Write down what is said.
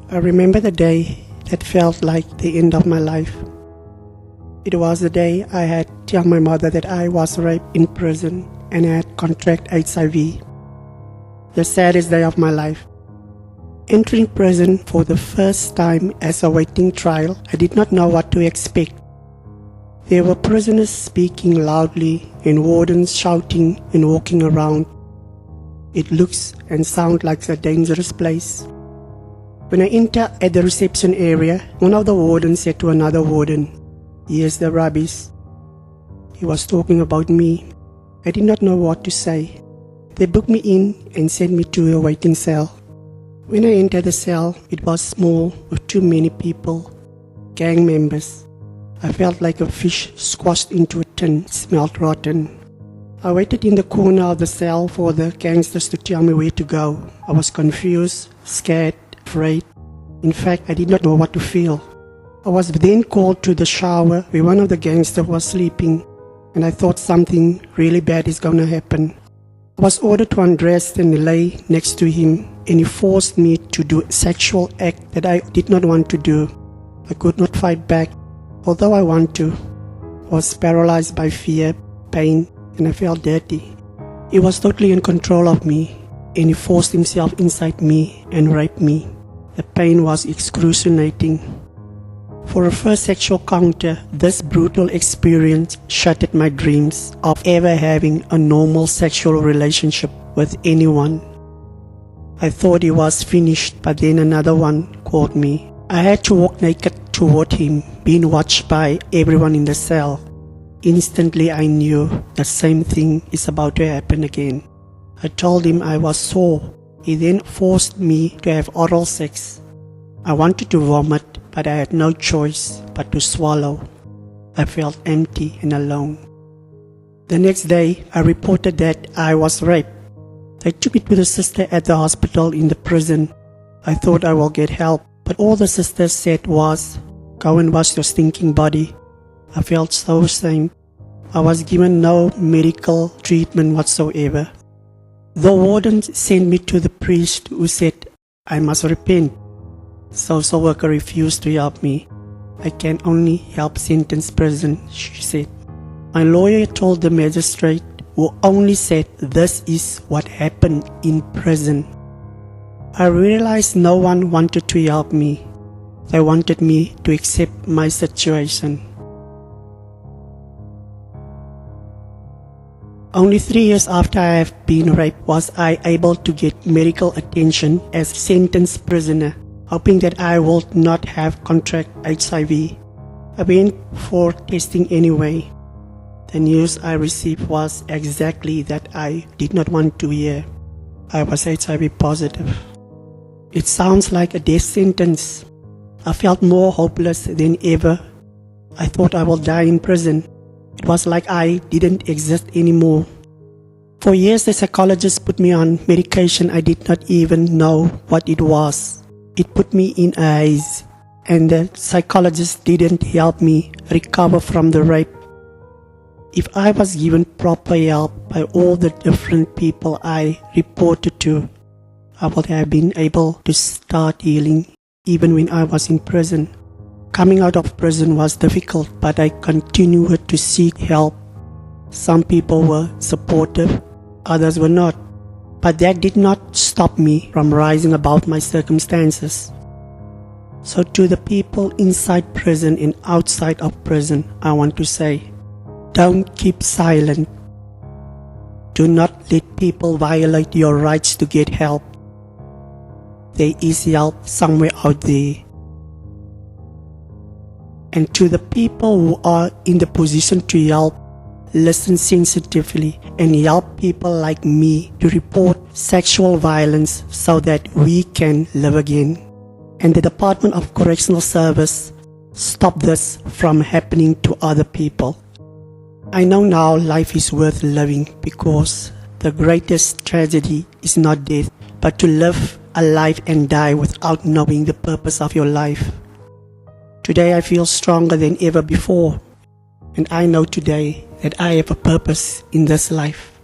I remember the day that felt like the end of my life. It was the day I had told my mother that I was raped in prison and had contracted HIV. The saddest day of my life. Entering prison for the first time as a waiting trial, I did not know what to expect. There were prisoners speaking loudly and wardens shouting and walking around. It looks and sounds like a dangerous place. When I entered at the reception area, one of the wardens said to another warden, "Here's the rubbish." He was talking about me. I did not know what to say. They booked me in and sent me to a waiting cell. When I entered the cell, it was small with too many people, gang members. I felt like a fish squashed into a tin. It smelled rotten. I waited in the corner of the cell for the gangsters to tell me where to go. I was confused, scared, afraid. In fact, I did not know what to feel. I was then called to the shower where one of the gangsters was sleeping, and I thought something really bad is going to happen. I was ordered to undress and lay next to him, and he forced me to do a sexual act that I did not want to do. I could not fight back, although I wanted to. I was paralyzed by fear, pain, and I felt dirty. He was totally in control of me, and he forced himself inside me and raped me. The pain was excruciating. For a first sexual encounter, this brutal experience shattered my dreams of ever having a normal sexual relationship with anyone. I thought he was finished, but then another one called me. I had to walk naked toward him, being watched by everyone in the cell. Instantly I knew the same thing is about to happen again. I told him I was sore. He then forced me to have oral sex. I wanted to vomit, but I had no choice but to swallow. I felt empty and alone. The next day, I reported that I was raped. They took me to the sister at the hospital in the prison. I thought I will get help, but all the sisters said was, "Go and wash your stinking body." I felt so ashamed. I was given no medical treatment whatsoever. The warden sent me to the priest who said I must repent. Social worker refused to help me. "I can only help sentence prison," she said. My lawyer told the magistrate, who only said this is what happened in prison. I realized no one wanted to help me. They wanted me to accept my situation. Only 3 years after I have been raped was I able to get medical attention as a sentenced prisoner, hoping that I would not have contracted HIV. I went for testing anyway. The news I received was exactly that I did not want to hear. I was HIV-positive. It sounds like a death sentence. I felt more hopeless than ever. I thought I would die in prison. It was like I didn't exist anymore. For years, the psychologist put me on medication I did not even know what it was. It put me in a haze, and the psychologist didn't help me recover from the rape. If I was given proper help by all the different people I reported to, I would have been able to start healing even when I was in prison. Coming out of prison was difficult, but I continued to seek help. Some people were supportive, others were not. But that did not stop me from rising above my circumstances. So to the people inside prison and outside of prison, I want to say, don't keep silent. Do not let people violate your rights to get help. There is help somewhere out there. And to the people who are in the position to help, listen sensitively and help people like me to report sexual violence so that we can live again. And the Department of Correctional Services stop this from happening to other people. I know now life is worth living because the greatest tragedy is not death, but to live a life and die without knowing the purpose of your life. Today I feel stronger than ever before, and I know today that I have a purpose in this life.